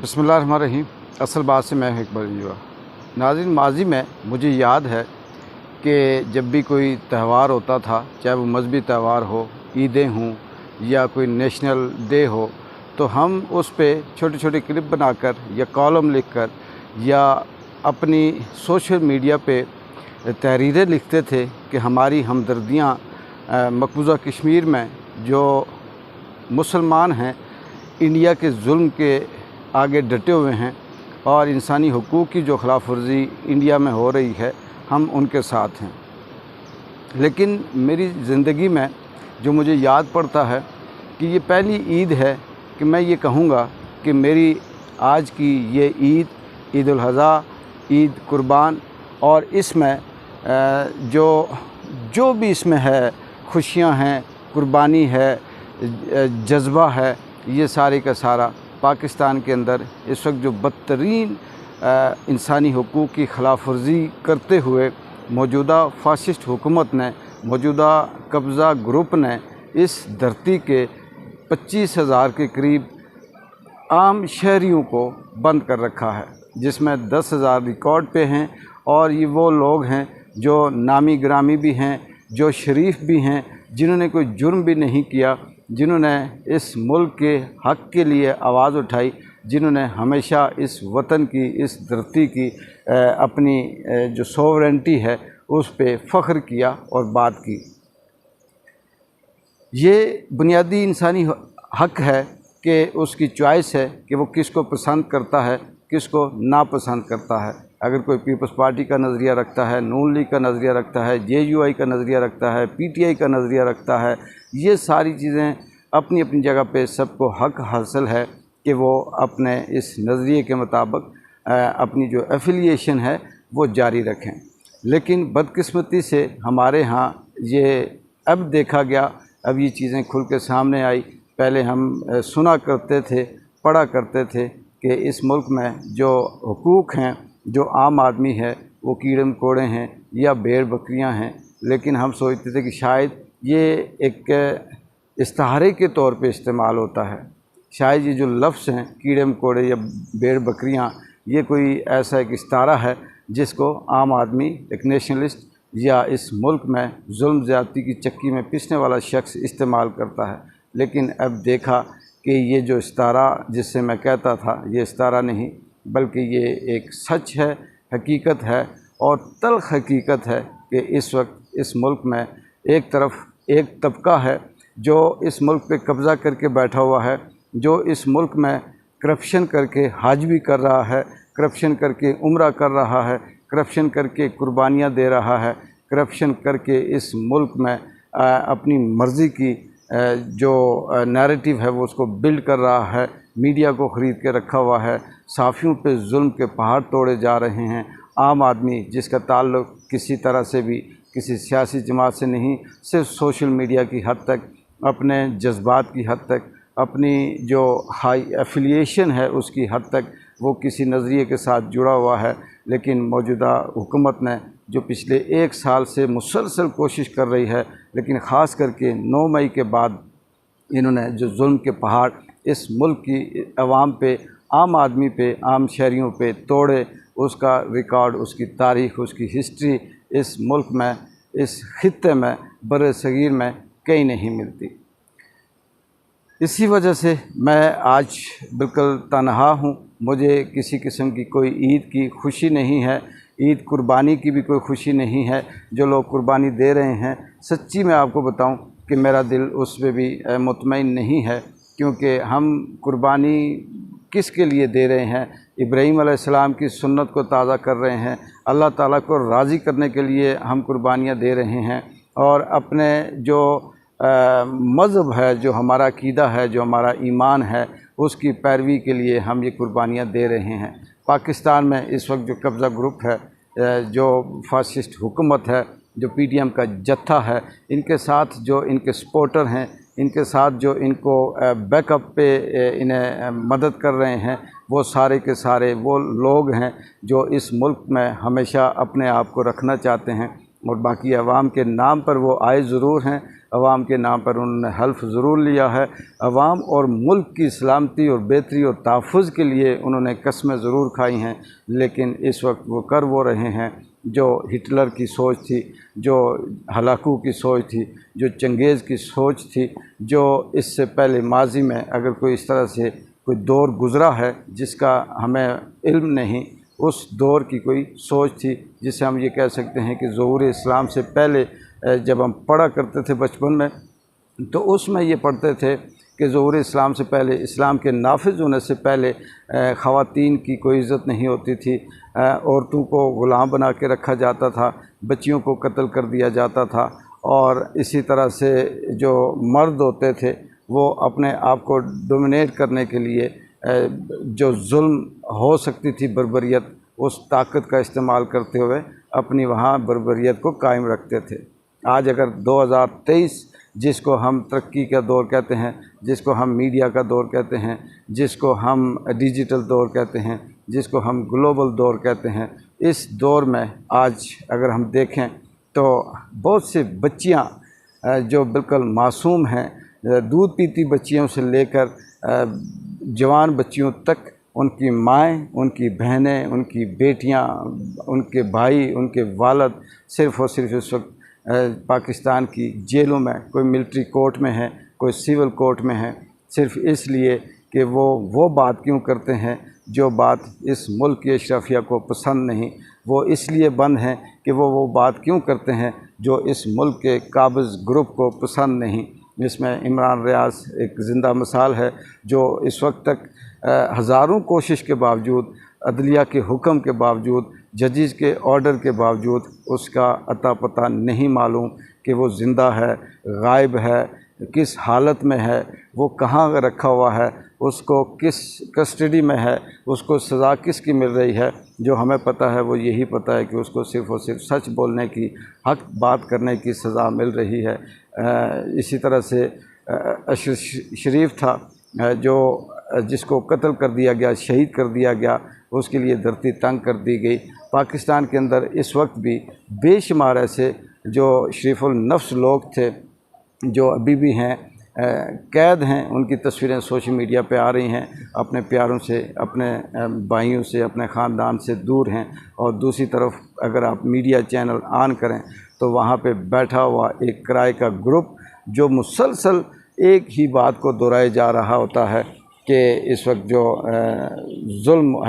बिस्मिल्लाहिर्रहमानिर्रहीम। असल बात से मैं एक बार हुआ नाज़रीन, माजी में मुझे याद है कि जब भी कोई त्यौहार होता था, चाहे वो मजहबी त्यौहार हो, ईदें हों या कोई नेशनल डे हो, तो हम उस पे छोटे छोटे क्लिप बनाकर या कॉलम लिखकर या अपनी सोशल मीडिया पे तहरीरें लिखते थे कि हमारी हमदर्दियाँ मकबूजा कश्मीर में जो मुसलमान हैं इंडिया के जुल्म के आगे डटे हुए हैं और इंसानी हुकूक़ की जो खिलाफ वर्जी इंडिया में हो रही है, हम उनके साथ हैं। लेकिन मेरी ज़िंदगी में जो मुझे याद पड़ता है कि ये पहली ईद है कि मैं ये कहूँगा कि मेरी आज की ये ईद उल अज़हा, ईद कुर्बान, और इसमें जो भी इसमें है, खुशियाँ हैं, कुर्बानी है, जज्बा है, ये सारे का सारा पाकिस्तान के अंदर इस वक्त जो बदतरीन इंसानी हुकूक़ की खिलाफ वर्जी करते हुए मौजूदा फासिस्ट हुकूमत ने, मौजूदा कब्ज़ा ग्रुप ने इस धरती के 25,000 के करीब आम शहरियों को बंद कर रखा है, जिसमें 10,000 रिकॉर्ड पे हैं। और ये वो लोग हैं जो नामी ग्रामी भी हैं, जो शरीफ भी हैं, जिन्होंने कोई जुर्म भी नहीं किया, जिन्होंने इस मुल्क के हक़ के लिए आवाज़ उठाई, जिन्होंने हमेशा इस वतन की, इस धरती की अपनी जो सोवरेंटी है उस पे फ़ख्र किया और बात की। ये बुनियादी इंसानी हक़ है कि उसकी चॉइस है कि वो किसको पसंद करता है, किसको नापसंद करता है। अगर कोई पीपल्स पार्टी का नज़रिया रखता है, नून लीग का नज़रिया रखता है, JUI का नज़रिया रखता है, PTI का नज़रिया रखता है, ये सारी चीज़ें अपनी अपनी जगह पे सबको हक़ हासिल है कि वो अपने इस नज़रिए के मुताबिक अपनी जो एफिलिएशन है वो जारी रखें। लेकिन बदकिस्मती से हमारे यहाँ ये अब देखा गया, अब ये चीज़ें खुल के सामने आई। पहले हम सुना करते थे, पढ़ा करते थे कि इस मुल्क में जो हुकूक़ हैं, जो आम आदमी है, वो कीड़े मकोड़े हैं या भेड़ बकरियां हैं। लेकिन हम सोचते थे कि शायद ये एक इस्तारे के तौर पे इस्तेमाल होता है, शायद ये जो लफ्ज़ हैं कीड़े मकोड़े या भेड़ बकरियां, ये कोई ऐसा एक इस्तारा है जिसको आम आदमी, एक नेशनलिस्ट या इस मुल्क में जुल्म ज़्यादती की चक्की में पिसने वाला शख्स इस्तेमाल करता है। लेकिन अब देखा कि ये जो इस्तारा जिससे मैं कहता था, ये इस्तारा नहीं बल्कि ये एक सच है, हकीकत है और तल्ख़ हकीकत है कि इस वक्त इस मुल्क में एक तरफ एक तबका है जो इस मुल्क पे कब्ज़ा करके बैठा हुआ है, जो इस मुल्क में करप्शन करके हज भी कर रहा है, करप्शन करके उम्रा कर रहा है, करप्शन करके कुर्बानियाँ दे रहा है, करप्शन करके इस मुल्क में अपनी मर्ज़ी की जो नैरेटिव है वो उसको बिल्ड कर रहा है, मीडिया को ख़रीद के रखा हुआ है, साफ़ियों पे जुल्म के पहाड़ तोड़े जा रहे हैं। आम आदमी जिसका ताल्लुक़ किसी तरह से भी किसी सियासी जमात से नहीं, सिर्फ सोशल मीडिया की हद तक, अपने जज्बात की हद तक, अपनी जो हाई एफिलिएशन है उसकी हद तक वो किसी नज़रिए के साथ जुड़ा हुआ है। लेकिन मौजूदा हुकूमत ने जो पिछले 1 साल से मुसलसल कोशिश कर रही है, लेकिन ख़ास करके 9 मई के बाद इन्होंने जो जुल्म के पहाड़ इस मुल्क की अवाम पे, आम आदमी पे, आम शहरियों पे तोड़े, उसका रिकॉर्ड, उसकी तारीख़, उसकी हिस्ट्री इस मुल्क में, इस खित्ते में, बर-ए-सग़ीर में कहीं नहीं मिलती। इसी वजह से मैं आज बिल्कुल तन्हा हूँ। मुझे किसी किस्म की कोई ईद की खुशी नहीं है, ईद कुर्बानी की भी कोई खुशी नहीं है। जो लोग कुर्बानी दे रहे हैं, सच्ची मैं आपको बताऊँ कि मेरा दिल उस पर भी मुतमईन नहीं है, क्योंकि हम कुर्बानी किसके लिए दे रहे हैं? इब्राहीम अलैहिस्सलाम की सुन्नत को ताज़ा कर रहे हैं, अल्लाह ताला को राज़ी करने के लिए हम कुर्बानियाँ दे रहे हैं, और अपने जो मज़हब है, जो हमारा अक़ीदा है, जो हमारा ईमान है, उसकी पैरवी के लिए हम ये कुर्बानियाँ दे रहे हैं। पाकिस्तान में इस वक्त जो कब्ज़ा ग्रुप है, जो फासिस्ट हुकूमत है, जो PTM का जत्था है, इनके साथ जो इनके सपोर्टर हैं, इनके साथ जो इनको बैकअप पे इन्हें मदद कर रहे हैं, वो सारे के सारे वो लोग हैं जो इस मुल्क में हमेशा अपने आप को रखना चाहते हैं, और बाकी अवाम के नाम पर वो आए ज़रूर हैं, अवाम के नाम पर उन्होंने हल्फ ज़रूर लिया है। अवाम और मुल्क की सलामती और बेहतरी और तहफ़्फ़ुज़ के लिए उन्होंने कस्में ज़रूर खाई हैं, लेकिन इस वक्त वो कर वो रहे हैं जो हिटलर की सोच थी, जो हलाकू की सोच थी, जो चंगेज़ की सोच थी, जो इससे पहले माजी में अगर कोई इस तरह से कोई दौर गुज़रा है जिसका हमें इल्म नहीं, उस दौर की कोई सोच थी, जिसे हम ये कह सकते हैं कि ज़ुहूर इस्लाम से पहले जब हम पढ़ा करते थे बचपन में, तो उसमें ये पढ़ते थे कि ज़ुहूर इस्लाम से पहले, इस्लाम के नाफिज़ होने से पहले ख़वातीन की कोई इज़्ज़त नहीं होती थी, औरतों को ग़ुलाम बना के रखा जाता था, बच्चियों को कत्ल कर दिया जाता था, और इसी तरह से जो मर्द होते थे वो अपने आप को डोमिनेट करने के लिए जो जुल्म हो सकती थी बर्बरियत, उस ताकत का इस्तेमाल करते हुए अपनी वहाँ बर्बरियत को कायम रखते थे। आज अगर 2023 जिसको हम तरक्की का दौर कहते हैं, जिसको हम मीडिया का दौर कहते हैं, जिसको हम डिजिटल दौर कहते हैं, जिसको हम ग्लोबल दौर कहते हैं, इस दौर में आज अगर हम देखें तो बहुत से बच्चियाँ जो बिल्कुल मासूम हैं, दूध पीती बच्चियों से लेकर जवान बच्चियों तक, उनकी माएँ, उनकी बहनें, उनकी बेटियाँ, उनके भाई, उनके वालिद सिर्फ़ और सिर्फ इस वक्त पाकिस्तान की जेलों में, कोई मिलिट्री कोर्ट में है, कोई सिविल कोर्ट में है, सिर्फ़ इसलिए कि वो बात क्यों करते हैं जो बात इस मुल्क की अशराफिया को पसंद नहीं। वो इसलिए बंद हैं कि वो बात क्यों करते हैं जो इस मुल्क के काबिज़ ग्रुप को पसंद नहीं। इसमें इमरान रियाज एक ज़िंदा मिसाल है, जो इस वक्त तक हज़ारों कोशिश के बावजूद, अदलिया के हुक्म के बावजूद, जजेस के ऑर्डर के बावजूद उसका अता पता नहीं मालूम कि वो ज़िंदा है, गायब है, किस हालत में है, वो कहाँ रखा हुआ है, उसको किस कस्टडी में है, उसको सज़ा किसकी मिल रही है। जो हमें पता है वो यही पता है कि उसको सिर्फ़ और सिर्फ सच बोलने की, हक़ बात करने की सज़ा मिल रही है। इसी तरह से अशर शरीफ था जो जिसको कत्ल कर दिया गया, शहीद कर दिया गया, उसके लिए धरती तंग कर दी गई। पाकिस्तान के अंदर इस वक्त भी बेशुमार ऐसे जो शरीफुल नफ्स लोग थे जो अभी भी हैं, कैद हैं, उनकी तस्वीरें सोशल मीडिया पे आ रही हैं, अपने प्यारों से, अपने भाइयों से, अपने ख़ानदान से दूर हैं। और दूसरी तरफ अगर आप मीडिया चैनल ऑन करें तो वहाँ पे बैठा हुआ एक किराए का ग्रुप जो मुसलसल एक ही बात को दोहराए जा रहा होता है कि इस वक्त जो जुल्म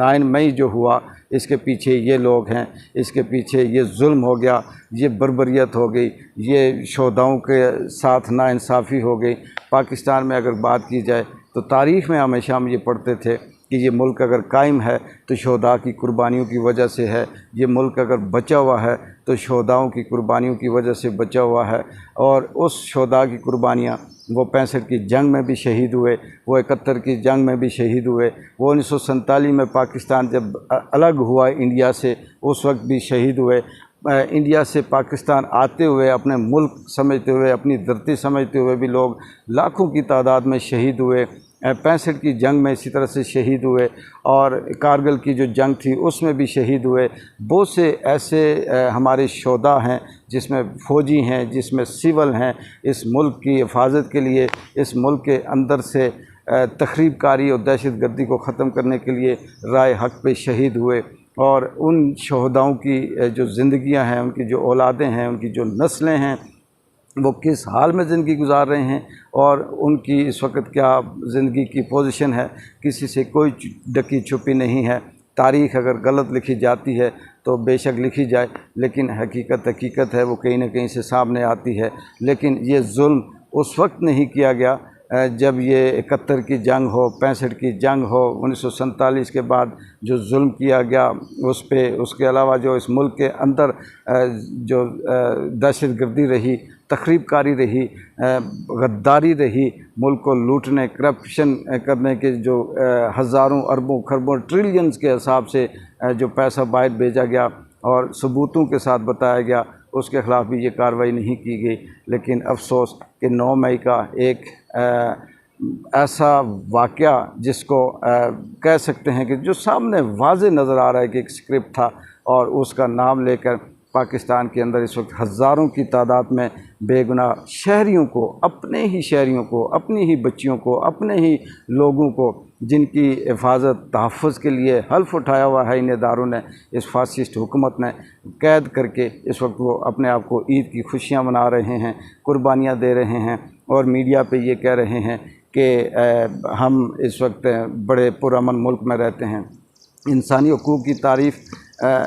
9 मई जो हुआ, इसके पीछे ये लोग हैं, इसके पीछे ये जुल्म हो गया, ये बर्बरियत हो गई, ये शोधाओं के साथ नाइंसाफ़ी हो गई। पाकिस्तान में अगर बात की जाए तो तारीख़ में हमेशा हम ये पढ़ते थे कि ये मुल्क अगर कायम है तो शोधा की कुर्बानियों की वजह से है, ये मुल्क अगर बचा हुआ है तो शोधाओं की कुर्बानियों की वजह से बचा हुआ है। और उस शोधा की कुर्बानियाँ, वो 65 की जंग में भी शहीद हुए, वो 71 की जंग में भी शहीद हुए, वो 1947 में पाकिस्तान जब अलग हुआ इंडिया से उस वक्त भी शहीद हुए। इंडिया से पाकिस्तान आते हुए अपने मुल्क समझते हुए, अपनी धरती समझते हुए भी लोग लाखों की तादाद में शहीद हुए। 65 की जंग में इसी तरह से शहीद हुए, और कारगिल की जो जंग थी उसमें भी शहीद हुए। बहुत से ऐसे हमारे शोधा हैं जिसमें फ़ौजी हैं, जिसमें सिविल हैं, इस मुल्क की हिफाजत के लिए, इस मुल्क के अंदर से तख़रीबकारी और दहशतगर्दी को ख़त्म करने के लिए राय हक़ पे शहीद हुए। और उन शहदाओं की जो ज़िंदगियां हैं, उनकी जो औलादें हैं, उनकी जो नस्लें हैं, वो किस हाल में ज़िंदगी गुजार रहे हैं और उनकी इस वक्त क्या ज़िंदगी की पोजीशन है, किसी से कोई ढकी छुपी नहीं है। तारीख़ अगर गलत लिखी जाती है तो बेशक लिखी जाए, लेकिन हकीकत है, वो कहीं ना कहीं से सामने आती है। लेकिन ये जुल्म उस वक्त नहीं किया गया जब ये 71 की जंग हो, 65 की जंग हो, 1947 के बाद जो जुल्म किया गया उस पे, उसके अलावा जो इस मुल्क के अंदर जो दहशतगर्दी रही, तख़रीबकारी रही, गद्दारी रही, मुल्क को लूटने, करप्शन करने के जो हज़ारों अरबों खरबों ट्रिलियंस के हिसाब से जो पैसा बाहर भेजा गया और सबूतों के साथ बताया गया, उसके ख़िलाफ़ भी ये कार्रवाई नहीं की गई। लेकिन अफसोस कि 9 मई का एक ऐसा वाक़या जिसको कह सकते हैं कि जो सामने वाज़े नज़र आ रहा है कि एक स्क्रिप्ट था और उसका नाम लेकर पाकिस्तान के अंदर इस वक्त हज़ारों की तादाद में बेगुनाह शहरियों को, अपने ही शहरियों को, अपनी ही बच्चियों को, अपने ही लोगों को, जिनकी हिफाजत तहफ़्फ़ुज़ के लिए हल्फ़ उठाया हुआ है इन इदारों ने, इस फासिस्ट हुकूमत ने कैद करके इस वक्त वो अपने आप को ईद की खुशियाँ मना रहे हैं, कुर्बानियाँ दे रहे हैं और मीडिया पे ये कह रहे हैं कि हम इस वक्त बड़े पुरअमन मुल्क में रहते हैं। इंसानी हकूक़ की तारीफ़,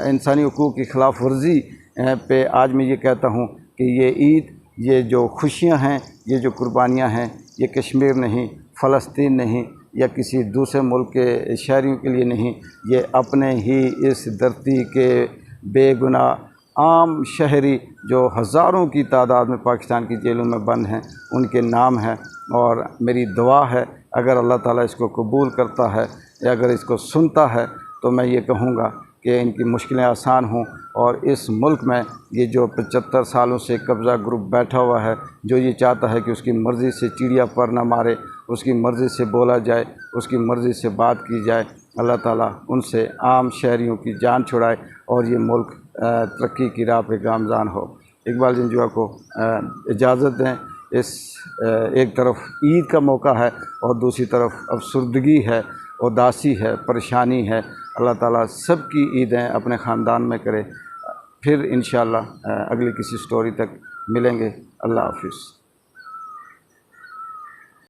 इंसानी हकूक़ की ख़िलाफ़ वर्जी पे आज मैं ये कहता हूँ कि ये ईद, ये जो खुशियाँ हैं, ये जो कुर्बानियाँ हैं, ये कश्मीर नहीं, फ़लस्तीन नहीं या किसी दूसरे मुल्क के शहरियों के लिए नहीं, ये अपने ही इस धरती के बेगुनाह आम शहरी जो हज़ारों की तादाद में पाकिस्तान की जेलों में बंद हैं, उनके नाम है। और मेरी दुआ है अगर अल्लाह ताला इसको कबूल करता है या अगर इसको सुनता है तो मैं ये कहूँगा कि इनकी मुश्किलें आसान हों और इस मुल्क में ये जो 75 सालों से कब्ज़ा ग्रुप बैठा हुआ है, जो ये चाहता है कि उसकी मर्ज़ी से चिड़िया पर ना मारे, उसकी मर्ज़ी से बोला जाए, उसकी मर्ज़ी से बात की जाए, अल्लाह ताला उनसे आम शहरियों की जान छुड़ाए और ये मुल्क तरक्की की राह पे गामज़ान हो। इकबाल जंजुआ को इजाज़त दें। इस एक तरफ ईद का मौका है और दूसरी तरफ अफसरदगी है, उदासी है, परेशानी है। अल्लाह ताला सबकी ईदें अपने ख़ानदान में करे। फिर इंशाअल्लाह अगली किसी स्टोरी तक मिलेंगे। अल्लाह हाफ़िज़।